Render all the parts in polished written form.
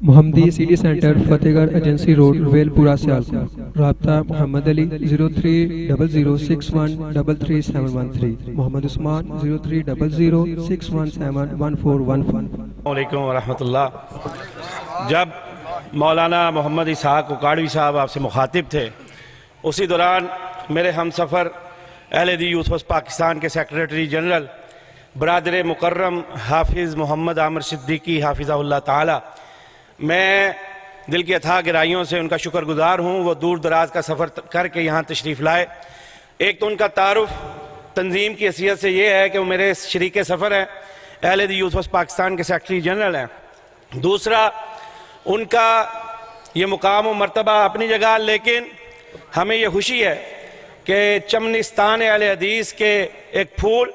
محمدی city centre فتح گڑھ agency road well پورا سیالکوٹ. رابطہ محمد علی 030061337113. محمد عثمان 030061711415. السلام علیکم ورحمۃ اللہ. جب مولانا محمد اسحاق اکاڑوی صاحب آپ سے مخاطب تھے، اسی دوران میرے ہم سفر اہل حدیث یوتھ فورس پاکستان کے سیکریٹری جنرل برادر مکرم حافظ محمد عامر صدیقی حافظہ اللہ تعالی، میں دل کی اتھاہ گہرائیوں سے ان کا شکر گزار ہوں. وہ دور دراز کا سفر کر کے یہاں تشریف لائے. ایک تو ان کا تعارف تنظیم کی حیثیت سے یہ ہے کہ وہ میرے شریک سفر ہیں، اہل حدیث یوتھ فورس پاکستان کے سیکریٹری جنرل ہیں. دوسرا، ان کا یہ مقام و مرتبہ اپنی جگہ، لیکن ہمیں یہ خوشی ہے کہ چمنستان اہل حدیث کے ایک پھول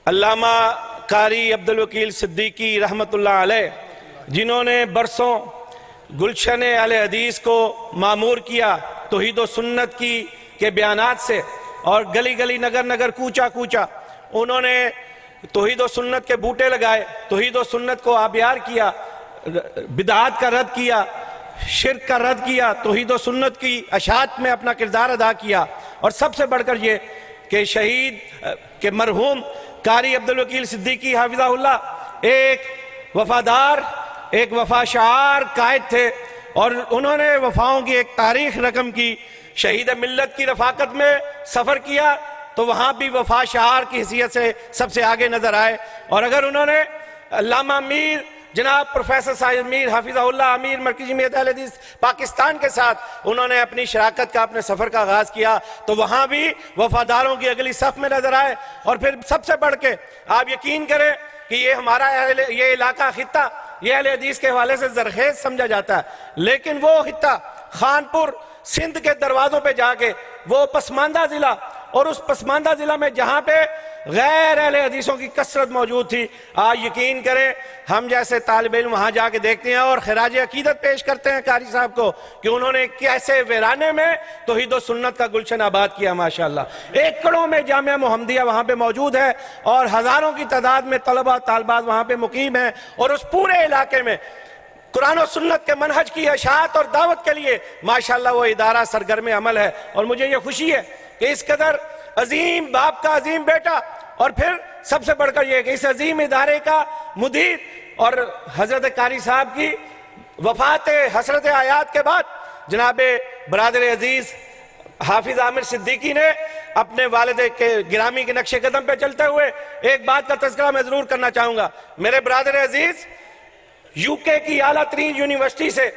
علامہ قاری عبدالوکیل صدیقی رحمۃ اللہ علیہ، جنہوں نے برسوں گلشن اہل حدیث کو معمور کیا توحید و سنت کے بیانات سے، اور گلی گلی نگر نگر کوچا کوچا انہوں نے توحید و سنت کے بوٹے لگائے، توحید و سنت کو آبیار کیا، بدعات کا رد کیا، شرک کا رد کیا، توحید و سنت کی اشاعت میں اپنا کردار ادا کیا. اور سب سے بڑھ کر یہ کہ شہید کے مرحوم قاری عبدالوکیل صدیقی حافظہ اللہ ایک وفادار، ایک وفا شعار قائد تھے، اور انہوں نے وفاؤں کی ایک تاریخ رقم کی. شہید ملت کی رفاقت میں سفر کیا تو وہاں بھی وفا شعار کی حیثیت سے سب سے آگے نظر آئے. اور اگر انہوں نے علامہ میر جناب پروفیسر ساجد میر حافظہ اللہ امیر مرکزی جمعیت اہل حدیث پاکستان کے ساتھ انہوں نے اپنی شراکت کا، اپنے سفر کا آغاز کیا تو وہاں بھی وفاداروں کی اگلی صف میں نظر آئے. اور پھر سب سے بڑھ کے آپ یقین کریں کہ یہ ہمارا یہ علاقہ خطہ یہ اہل حدیث کے حوالے سے زرخیز سمجھا جاتا ہے، لیکن وہ خطہ خانپور سندھ کے دروازوں پہ جا کے وہ پسماندہ ضلع، اور اس پسماندہ ضلع میں جہاں پہ غیر اہل حدیثوں کی کثرت موجود تھی، آج یقین کریں ہم جیسے طالب علم وہاں جا کے دیکھتے ہیں اور خراج عقیدت پیش کرتے ہیں قاری صاحب کو کہ انہوں نے کیسے ویرانے میں توحید و سنت کا گلشن آباد کیا. ماشاءاللہ ایکڑوں میں جامعہ محمدیہ وہاں پہ موجود ہے، اور ہزاروں کی تعداد میں طلبہ طالبات وہاں پہ مقیم ہیں، اور اس پورے علاقے میں قرآن و سنت کے منہج کی اشاعت اور دعوت کے لیے ماشاءاللہ وہ ادارہ سرگرم عمل ہے. اور مجھے یہ خوشی ہے کہ اس قدر عظیم باپ کا عظیم بیٹا، اور پھر سب سے بڑھ کر یہ کہ اس عظیم ادارے کا مدیر اور حضرت قاری صاحب کی وفات حسرت حیات کے بعد جناب برادر عزیز حافظ عامر صدیقی نے اپنے والد کے گرامی کے نقش قدم پہ چلتے ہوئے ایک بات کا تذکرہ میں ضرور کرنا چاہوں گا. میرے برادر عزیز یو کے کی اعلیٰ ترین یونیورسٹی سے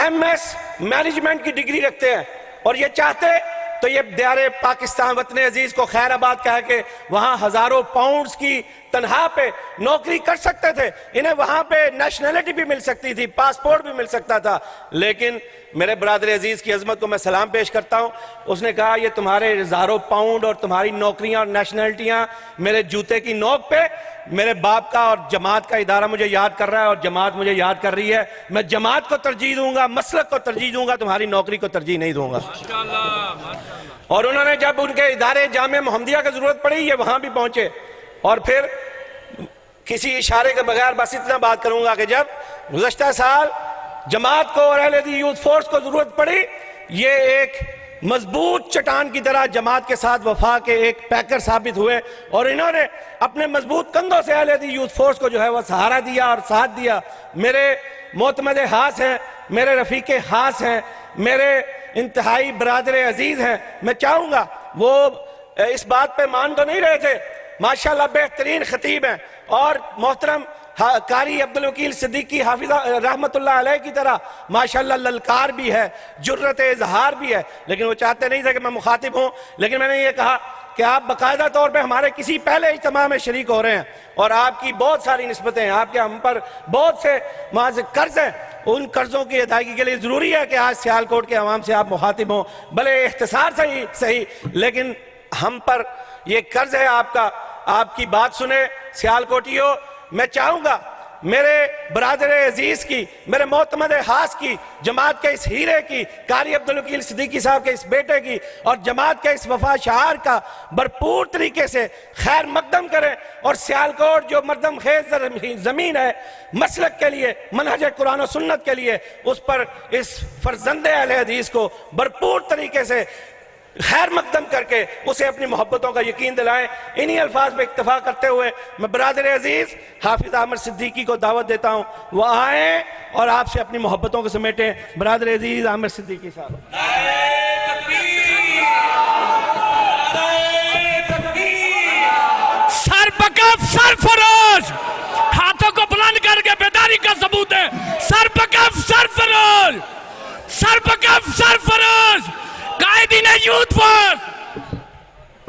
MS مینجمنٹ کی ڈگری رکھتے ہیں، اور یہ چاہتے تو یہ دیار پاکستان وطن عزیز کو خیر آباد کہہ کے وہاں ہزاروں پاؤنڈز کی تنخواہ پہ نوکری کر سکتے تھے، انہیں وہاں پہ نیشنلٹی بھی مل سکتی تھی، پاسپورٹ بھی مل سکتا تھا. لیکن میرے برادر عزیز کی عظمت کو میں سلام پیش کرتا ہوں. اس نے کہا یہ تمہارے ہزاروں پاؤنڈ اور تمہاری نوکریاں اور نیشنلٹیاں میرے جوتے کی نوک پہ میرے باپ کا اور جماعت کا ادارہ مجھے یاد کر رہا ہے، اور جماعت مجھے یاد کر رہی ہے. میں جماعت کو ترجیح دوں گا، مسلک کو ترجیح دوں گا، تمہاری نوکری کو ترجیح نہیں دوں گا. اور انہوں نے جب ان کے ادارے جامعہ محمدیہ کی ضرورت پڑی یہ وہاں بھی پہنچے. اور پھر کسی اشارے کے بغیر بس اتنا بات کروں گا کہ جب گزشتہ سال جماعت کو اور اہل حدیث یوتھ فورس کو ضرورت پڑی، یہ ایک مضبوط چٹان کی طرح جماعت کے ساتھ وفا کے ایک پیکر ثابت ہوئے، اور انہوں نے اپنے مضبوط کندھوں سے اہل حدیث یوتھ فورس کو جو ہے وہ سہارا دیا اور ساتھ دیا. میرے معتمد خاص ہیں، میرے رفیق خاص ہیں، میرے انتہائی برادر عزیز ہیں. میں چاہوں گا وہ اس بات پہ مان تو نہیں رہے تھے، ماشاءاللہ بہترین خطیب ہیں، اور محترم قاری عبدالوکیل صدیقی حافظ رحمۃ اللہ علیہ کی طرح ماشاءاللہ للکار بھی ہے، جرت اظہار بھی ہے. لیکن وہ چاہتے نہیں تھے کہ میں مخاطب ہوں، لیکن میں نے یہ کہا کہ آپ باقاعدہ طور پہ ہمارے کسی پہلے اجتماع میں شریک ہو رہے ہیں، اور آپ کی بہت ساری نسبتیں ہیں، آپ کے ہم پر بہت سے قرض ہیں. ان قرضوں کی ادائیگی کے لیے ضروری ہے کہ آج سیالکوٹ کے عوام سے آپ مخاطب ہوں، بھلے اختصار سے ہی صحیح، لیکن ہم پر یہ قرض ہے آپ کا. آپ کی بات سنیں سیالکوٹیوں. میں چاہوں گا میرے برادر عزیز کی، میرے معتمد خاص کی، جماعت کے اس ہیرے کی، قاری عبدالوکیل صدیقی صاحب کے اس بیٹے کی اور جماعت کے اس وفا شعار کا بھرپور طریقے سے خیر مقدم کریں، اور سیالکوٹ جو مردم خیز زمین ہے مسلک کے لیے، منہج قرآن و سنت کے لیے، اس پر اس فرزند اہل حدیث کو بھرپور طریقے سے خیر مقدم کر کے اسے اپنی محبتوں کا یقین دلائیں۔ انہی الفاظ پہ اکتفا کرتے ہوئے میں برادر عزیز حافظ عامر صدیقی کو دعوت دیتا ہوں وہ آئیں اور آپ سے اپنی محبتوں کو سمیٹیں۔ برادر عزیز عامر صدیقی صاحب۔ سر بکف سر فروش، ہاتھوں کو بلند کر کے بیداری کا ثبوت ہے۔ سر بکف سر فروش، سر بکف سر فروش، قائدین یوتھ فورس۔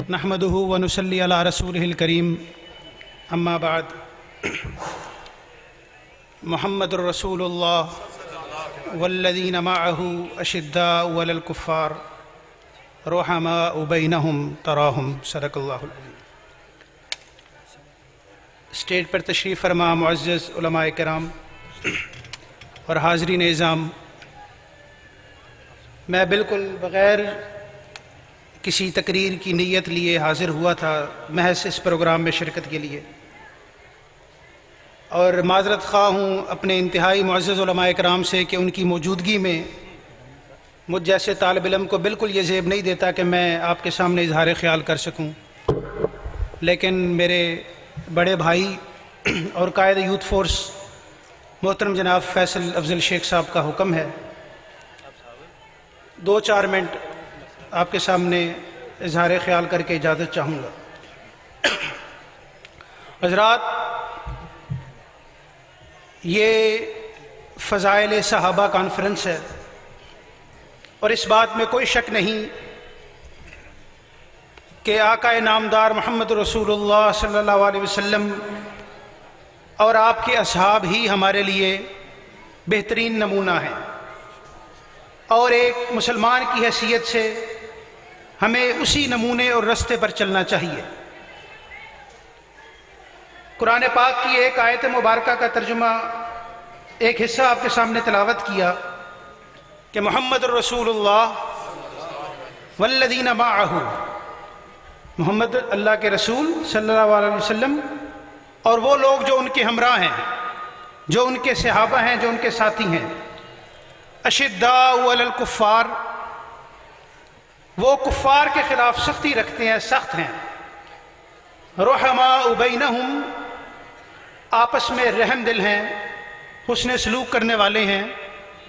نحمده ونصلي على رسوله الكريم اما بعد محمد رسول الله والذين معه اشداء على الكفار رحماء بينهم تراهم صدق اللہ العظیم۔ اسٹیج پر تشریف فرما معزز علماء کرام اور حاضرین اعظام، میں بالکل بغیر کسی تقریر کی نیت لیے حاضر ہوا تھا محض اس پروگرام میں شرکت کے لیے، اور معذرت خواہ ہوں اپنے انتہائی معزز علماء کرام سے کہ ان کی موجودگی میں مجھ جیسے طالب علم کو بالکل یہ زیب نہیں دیتا کہ میں آپ کے سامنے اظہار خیال کر سکوں، لیکن میرے بڑے بھائی اور قائد یوتھ فورس محترم جناب فیصل افضل شیخ صاحب کا حکم ہے، 2-4 منٹ آپ کے سامنے اظہار خیال کر کے اجازت چاہوں گا۔ حضرات، یہ فضائل صحابہ کانفرنس ہے، اور اس بات میں کوئی شک نہیں کہ آقا نامدار محمد رسول اللہ صلی اللہ علیہ وسلم اور آپ کے اصحاب ہی ہمارے لیے بہترین نمونہ ہیں، اور ایک مسلمان کی حیثیت سے ہمیں اسی نمونے اور رستے پر چلنا چاہیے۔ قرآن پاک کی ایک آیت مبارکہ کا ترجمہ ایک حصہ آپ کے سامنے تلاوت کیا کہ محمد رسول اللہ والذین معہ، محمد اللہ کے رسول صلی اللہ علیہ وسلم اور وہ لوگ جو ان کے ہمراہ ہیں، جو ان کے صحابہ ہیں، جو ان کے ساتھی ہیں، اشداء علی الکفار، وہ کفار کے خلاف سختی رکھتے ہیں، سخت ہیں، رحماء بینہم، آپس میں رحم دل ہیں، حسن سلوک کرنے والے ہیں،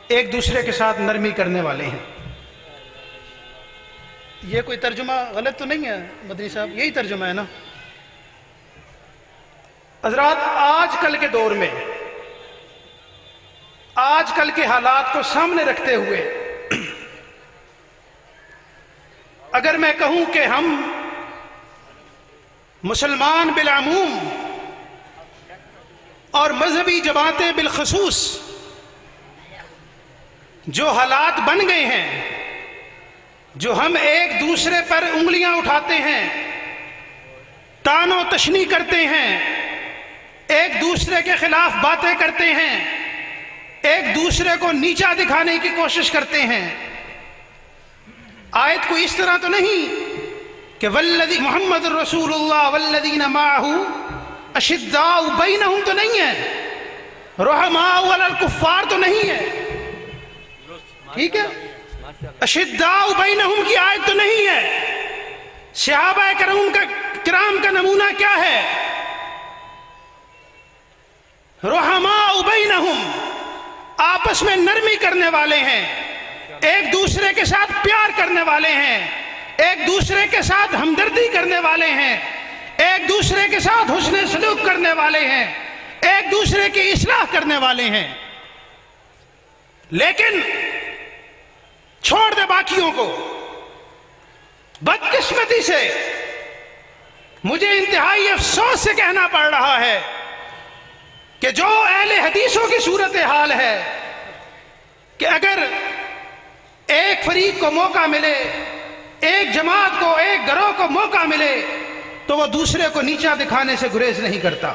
ایک دوسرے کے ساتھ نرمی کرنے والے ہیں۔ یہ کوئی ترجمہ غلط تو نہیں ہے مدنی صاحب؟ یہی ترجمہ ہے نا؟ حضرات، آج کل کے دور میں، آج کل کے حالات کو سامنے رکھتے ہوئے اگر میں کہوں کہ ہم مسلمان بالعموم اور مذہبی جماعتیں بالخصوص جو حالات بن گئے ہیں، جو ہم ایک دوسرے پر انگلیاں اٹھاتے ہیں، طعن و تشنیع کرتے ہیں، ایک دوسرے کے خلاف باتیں کرتے ہیں، ایک دوسرے کو نیچا دکھانے کی کوشش کرتے ہیں، آیت کو اس طرح تو نہیں کہ محمد رسول اللہ والذین معہ اشداء بینہم تو نہیں ہے، رحماء علی الکفار تو نہیں ہے، ٹھیک ہے؟ اشداء بینہم کی آیت تو نہیں ہے۔ صحابہ کرام کا نمونہ کیا ہے؟ رحماء بینہم، آپس میں نرمی کرنے والے ہیں، ایک دوسرے کے ساتھ پیار کرنے والے ہیں، ایک دوسرے کے ساتھ ہمدردی کرنے والے ہیں، ایک دوسرے کے ساتھ حسن سلوک کرنے والے ہیں، ایک دوسرے کی اصلاح کرنے والے ہیں۔ لیکن چھوڑ دے باقیوں کو، بدقسمتی سے مجھے انتہائی افسوس سے کہنا پڑ رہا ہے کہ جو اہل حدیثوں کی صورتحال ہے کہ اگر ایک فریق کو موقع ملے، ایک جماعت کو، ایک گروہ کو موقع ملے تو وہ دوسرے کو نیچا دکھانے سے گریز نہیں کرتا۔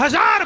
1000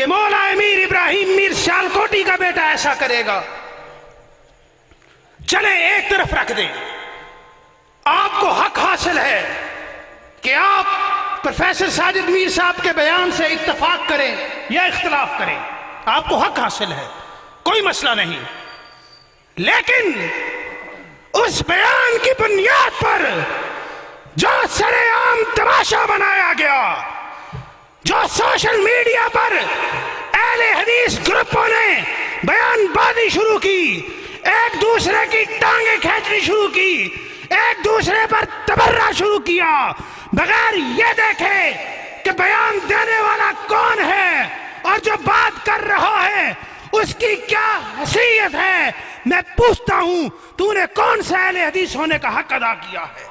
کہ مولا امیر ابراہیم میر سیالکوٹی کا بیٹا ایسا کرے گا، چلے ایک طرف رکھ دیں. آپ کو حق حاصل ہے کہ آپ پروفیسر ساجد میر صاحب کے بیان سے اتفاق کریں یا اختلاف کریں، آپ کو حق حاصل ہے، کوئی مسئلہ نہیں. لیکن اس بیان کی بنیاد پر جو سرے عام تماشا بنایا گیا، جو سوشل میڈیا پر اہل حدیث گروپوں نے بیان بازی شروع کی، ایک دوسرے کی ٹانگیں کھینچنی شروع کی، ایک دوسرے پر تبرہ شروع کیا، بغیر یہ دیکھے کہ بیان دینے والا کون ہے اور جو بات کر رہا ہے اس کی کیا حیثیت ہے. میں پوچھتا ہوں تو نے کون سا اہل حدیث ہونے کا حق ادا کیا ہے؟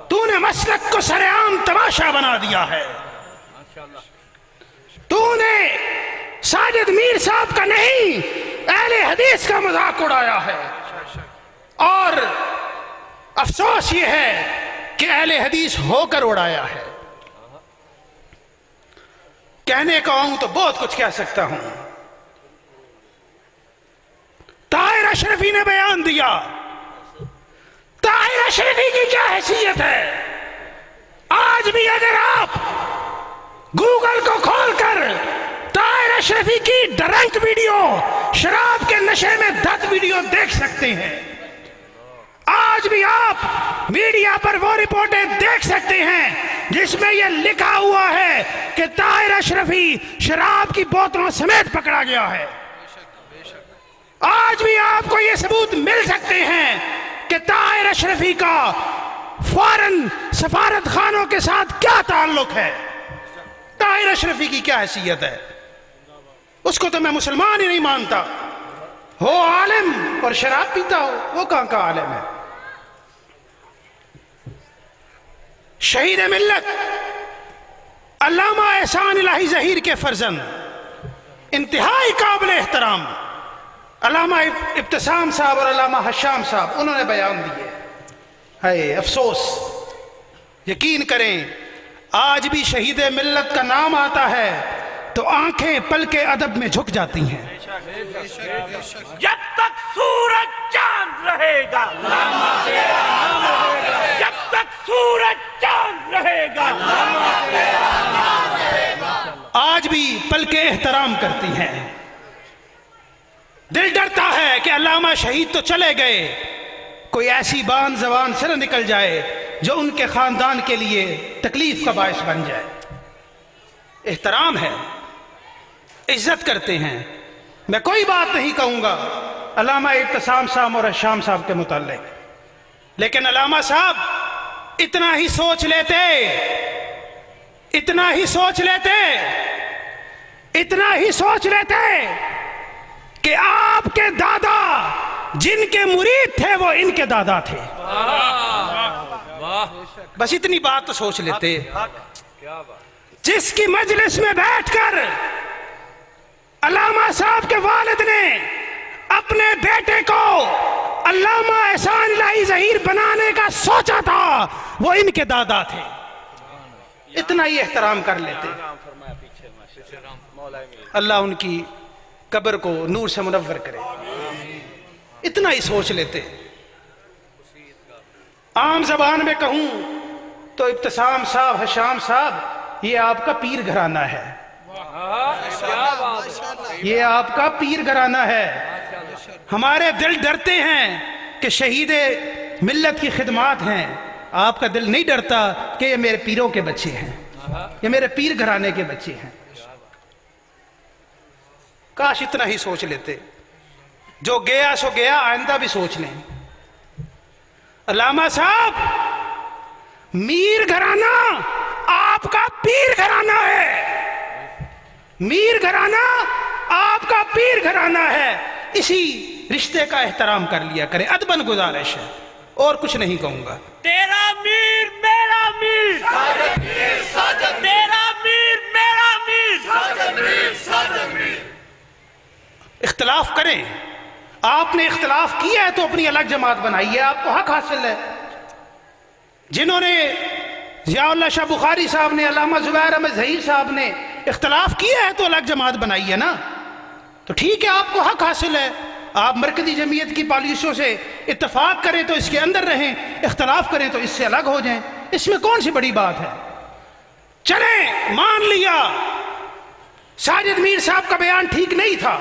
تو نے مسلک کو سر عام تماشا بنا دیا ہے. تو نے ساجد میر صاحب کا نہیں اہل حدیث کا مذاق اڑایا ہے. اور افسوس یہ ہے کہ اہل حدیث ہو کر اڑایا ہے. کہنے کو آؤں تو بہت کچھ کہہ سکتا ہوں. طاہر اشرفی نے بیان دیا. طاہر اشرفی کی کیا حیثیت ہے؟ آج بھی اگر آپ گوگل کو کھول کر طاہر اشرفی کی ڈرنک ویڈیو، شراب کے نشے میں دھت ویڈیو دیکھ سکتے ہیں. آج بھی آپ میڈیا پر وہ رپورٹیں دیکھ سکتے ہیں جس میں یہ لکھا ہوا ہے کہ طاہر اشرفی شراب کی بوتلوں سمیت پکڑا گیا ہے. آج بھی آپ کو یہ ثبوت مل سکتے ہیں کہ طاہر اشرفی کا فارن سفارت خانوں کے ساتھ کیا تعلق ہے. طاہر اشرفی کی کیا حیثیت ہے؟ اس کو تو میں مسلمان ہی نہیں مانتا. ہو عالم اور شراب پیتا ہو، وہ کہاں کا عالم ہے؟ شہید ملت علامہ احسان الہی ظہیر کے فرزند، انتہائی قابل احترام علامہ ابتسام صاحب اور علامہ حشام صاحب، انہوں نے بیان دیے. ہے افسوس، یقین کریں آج بھی شہید ملت کا نام آتا ہے تو آنکھیں پلکے ادب میں جھک جاتی ہیں. جب تک سورج چاند رہے گا، جب تک سورج چاند رہے گا، آج بھی پلکے احترام کرتی ہیں. دل ڈرتا ہے کہ علامہ شہید تو چلے گئے، کوئی ایسی بان زبان سے نہ نکل جائے جو ان کے خاندان کے لیے تکلیف کا باعث بن جائے. احترام ہے، عزت کرتے ہیں. میں کوئی بات نہیں کہوں گا علامہ ابتسام صاحب اور حشام صاحب کے متعلق، لیکن علامہ صاحب اتنا ہی سوچ لیتے، اتنا ہی سوچ لیتے، اتنا ہی سوچ لیتے کہ آپ کے دادا جن کے مرید تھے وہ ان کے دادا تھے. بس اتنی بات تو سوچ لیتے. جس کی مجلس میں بیٹھ کر علامہ صاحب کے والد نے اپنے بیٹے کو علامہ احسان الہی ظہیر بنانے کا سوچا تھا وہ ان کے دادا تھے. اتنا ہی احترام کر لیتے. اللہ ان کی قبر کو نور سے منور کرے. اتنا ہی سوچ لیتے. عام زبان میں کہوں تو ابتسام صاحب، حشام صاحب، یہ آپ کا پیر گھرانہ ہے. یہ آپ کا پیر گھرانہ ہے. ہمارے دل ڈرتے ہیں کہ شہید ملت کی خدمات ہیں. آپ کا دل نہیں ڈرتا کہ یہ میرے پیروں کے بچے ہیں، یہ میرے پیر گھرانے کے بچے ہیں. کاش اتنا ہی سوچ لیتے. جو گیا سو گیا، آئندہ بھی سوچ لیں. علامہ صاحب، میر گھرانہ آپ کا پیر گھرانہ ہے. میر گھرانہ آپ کا پیر گھرانہ ہے. اسی رشتے کا احترام کر لیا کریں. ادباً گزارش ہے، اور کچھ نہیں کہوں گا. تیرا میر میرا میر، تیرا میر میرا میر. اختلاف کریں. آپ نے اختلاف کیا ہے تو اپنی الگ جماعت بنائی ہے، آپ کو حق حاصل ہے. جنہوں نے ضیاء اللہ شاہ بخاری صاحب نے، علامہ زبیر احمد ظہیر صاحب نے اختلاف کیا ہے تو الگ جماعت بنائی ہے نا، تو ٹھیک ہے، آپ کو حق حاصل ہے، آپ مرکزی جمعیت کی پالیسیوں سے اتفاق کریں تو اس کے اندر رہیں، اختلاف کریں تو اس سے الگ ہو جائیں، اس میں کون سی بڑی بات ہے؟ چلیں مان لیا ساجد میر صاحب کا بیان ٹھیک نہیں تھا،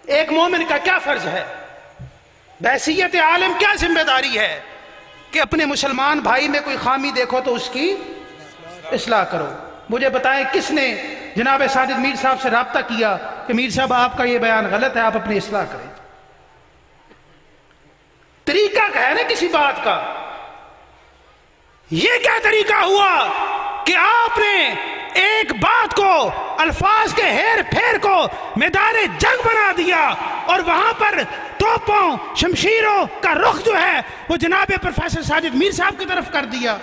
ایک مومن کا کیا فرض ہے، بحیثیت عالم کیا ذمہ داری ہے کہ اپنے مسلمان بھائی میں کوئی خامی دیکھو تو اس کی اصلاح کرو۔ مجھے بتائیں کس نے جناب ساجد میر صاحب سے رابطہ کیا کہ میر صاحب آپ کا یہ بیان غلط ہے، آپ اپنی اصلاح کریں؟ طریقہ کیا ہے نا کسی بات کا؟ یہ کیا طریقہ ہوا کہ آپ نے ایک بات کو، الفاظ کے ہیر پھیر کو میدان جنگ بنا دیا اور وہاں پر توپوں شمشیروں کا رخ جو ہے وہ جناب پروفیسر ساجد میر صاحب کی طرف کر دیا۔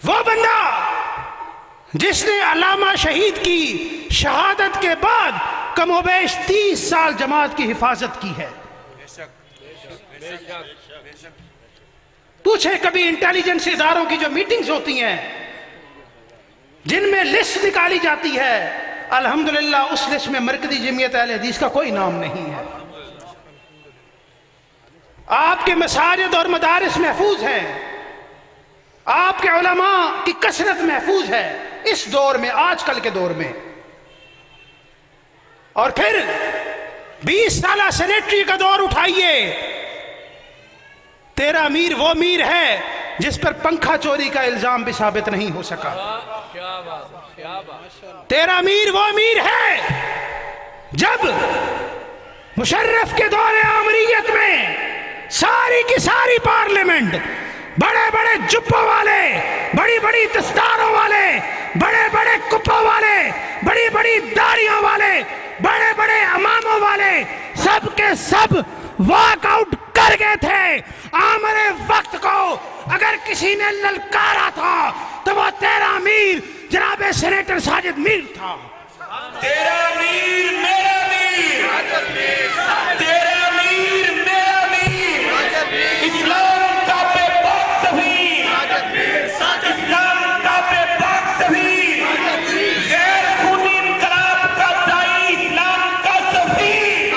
وہ بندہ جس نے علامہ شہید کی شہادت کے بعد کم و بیش 30 سال جماعت کی حفاظت کی ہے، پوچھے کبھی انٹیلیجنس اداروں کی جو میٹنگز ہوتی ہیں جن میں لسٹ نکالی جاتی ہے، الحمدللہ اس لسٹ میں مرکزی جمعیت اہل حدیث کا کوئی نام نہیں ہے۔ آپ کے مساجد اور مدارس محفوظ ہیں، آپ کے علماء کی کثرت محفوظ ہے اس دور میں، آج کل کے دور میں، اور پھر 20 سالہ سینیٹری کا دور اٹھائیے، تیرا امیر وہ امیر ہے جس پر پنکھا چوری کا الزام بھی ثابت نہیں ہو سکا، تیرا امیر وہ امیر ہے جب مشرف کے دور آمریت میں ساری کی ساری پارلیمنٹ بڑے بڑے جبوں والے، بڑی بڑی دستاروں والے، بڑے بڑے کپوں والے، بڑی بڑی داڑیوں والے، بڑے بڑے اماموں والے، سب کے سب واک آؤٹ کر گئے تھے۔ آمر وقت کو اگر کسی نے للکارا تھا تو وہ تیرا امیر جناب سینیٹر ساجد میر تھا۔ تیرا امیر میرا امیر، تیرا امیر میرا امیر، اسلام کا بے باک سفیر، اسلام کا بے باک سفیر، غیر خونی انقلاب کا دائی اسلام کا سفیر،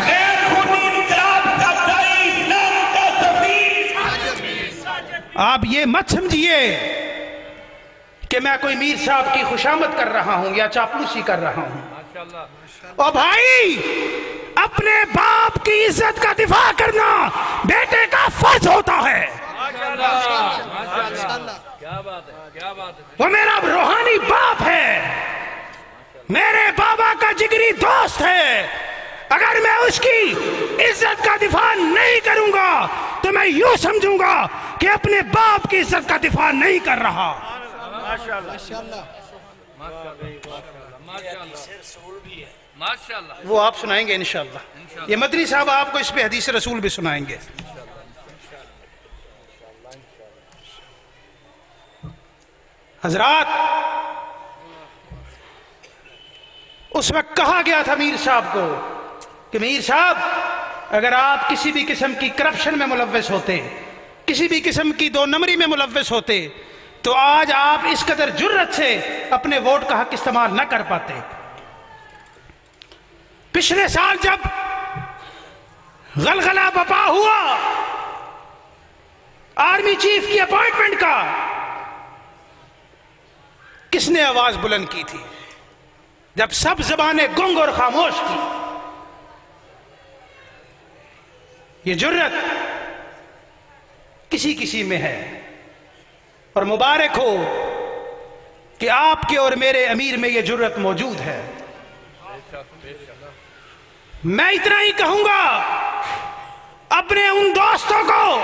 غیر خونی انقلاب کا دائی اسلام کا سفیر۔ آپ یہ مت سمجھیے کہ میں کوئی میر صاحب کی خوشامد کر رہا ہوں یا چاپلوسی کر رہا ہوں۔ او بھائی، اپنے باپ کی عزت کا دفاع کرنا بیٹے کا فرض ہوتا ہے۔ وہ میرا روحانی باپ ہے، میرے بابا کا جگری دوست ہے، اگر میں اس کی عزت کا دفاع نہیں کروں گا تو میں یوں سمجھوں گا کہ اپنے باپ کی عزت کا دفاع نہیں کر رہا۔ وہ آپ سنائیں گے انشاءاللہ، یہ مدنی صاحب آپ کو اس پہ حدیث رسول بھی سنائیں گے۔ حضرات، اس وقت کہا گیا تھا میر صاحب کو کہ میر صاحب اگر آپ کسی بھی قسم کی کرپشن میں ملوث ہوتے، کسی بھی قسم کی دو نمبری میں ملوث ہوتے تو آج آپ اس قدر جرت سے اپنے ووٹ کا حق استعمال نہ کر پاتے۔ پچھلے سال جب غلغلہ بپا ہوا آرمی چیف کی اپوائنٹمنٹ کا، کس نے آواز بلند کی تھی؟ جب سب زبانیں گنگ اور خاموش تھی۔ یہ جرت کسی کسی میں ہے، اور مبارک ہو کہ آپ کے اور میرے امیر میں یہ جرت موجود ہے۔ میں اتنا ہی کہوں گا اپنے ان دوستوں کو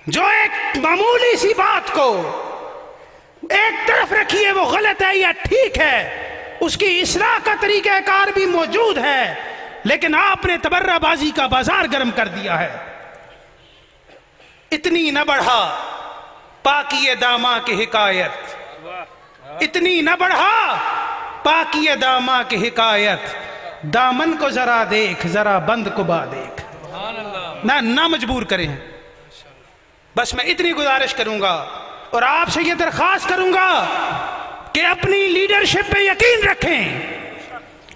جو ایک معمولی سی بات کو ایک طرف رکھیے وہ غلط ہے یا ٹھیک ہے، اس کی اصلاح کا طریقہ کار بھی موجود ہے، لیکن آپ نے تبرہ بازی کا بازار گرم کر دیا ہے۔ اتنی نہ بڑھا پاکی داماں کی حکایت، اتنی نہ بڑھا پاکی داماں کی حکایت، دامن کو ذرا دیکھ ذرا بند کو با دیکھ، نہ مجبور کریں۔ بس میں اتنی گزارش کروں گا اور آپ سے یہ درخواست کروں گا کہ اپنی لیڈرشپ پہ یقین رکھیں،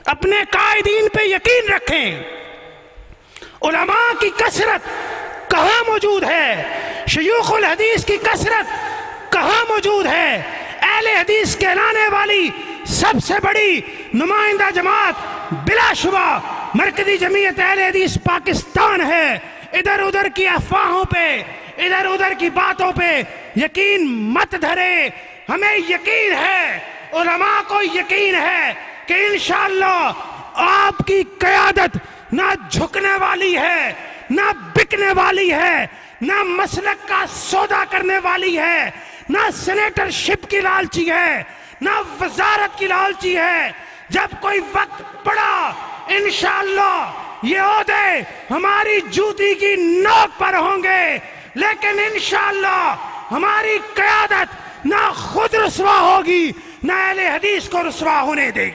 اپنے قائدین پہ یقین رکھیں۔ علماء کی کثرت کہاں موجود ہے؟ شیوخ الحدیث کی کثرت کہاں موجود ہے؟ اہل حدیث کہلانے والی سب سے بڑی نمائندہ جماعت بلا شبہ مرکزی جمعیت اہل حدیث پاکستان ہے۔ ادھر ادھر کی افواہوں پہ، ادھر ادھر کی باتوں پہ یقین مت دھرے۔ ہمیں یقین ہے، علماء کو یقین ہے کہ انشاءاللہ آپ کی قیادت نہ جھکنے والی ہے، نہ بکنے والی ہے، نہ مسلک کا سودا کرنے والی ہے، نہ سینیٹر شپ کی لالچی ہے، نہ وزارت کی لالچی ہے۔ جب کوئی وقت پڑا انشاءاللہ یہ عہدے ہماری جوتی کی نوک پر ہوں گے، لیکن انشاءاللہ ہماری قیادت نہ خود رسوا ہوگی نہ اہل حدیث کو رسوا ہونے دے گی۔